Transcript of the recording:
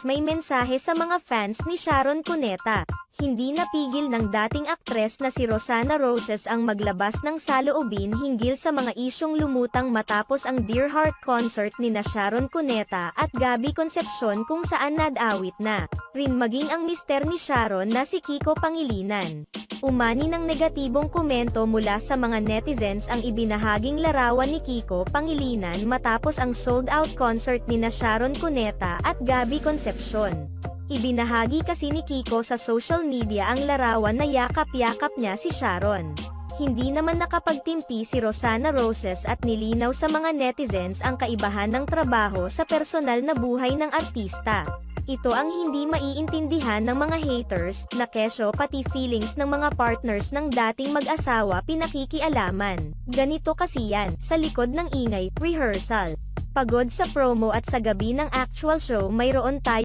May mensahe sa mga fans ni Sharon Cuneta. Hindi napigil ng dating aktres na si Rosana Roses ang maglabas ng saloobin hinggil sa mga isyong lumutang matapos ang Dear Heart concert ni na Sharon Cuneta at Gabby Concepcion kung saan nadawit na rin maging ang mister ni Sharon na si Kiko Pangilinan. Umani ng negatibong komento mula sa mga netizens ang ibinahaging larawan ni Kiko Pangilinan matapos ang sold-out concert ni na Sharon Cuneta at Gabby Concepcion. Ibinahagi kasi ni Kiko sa social media ang larawan na yakap-yakap niya si Sharon. Hindi naman nakapagtimpi si Rosana Roses at nilinaw sa mga netizens ang kaibahan ng trabaho sa personal na buhay ng artista. Ito ang hindi maiintindihan ng mga haters, na kesyo pati feelings ng mga partners ng dating mag-asawa pinakikialaman. Ganito kasi yan, sa likod ng ingay, rehearsal. Pagod sa promo at sa gabi ng actual show mayroon tayo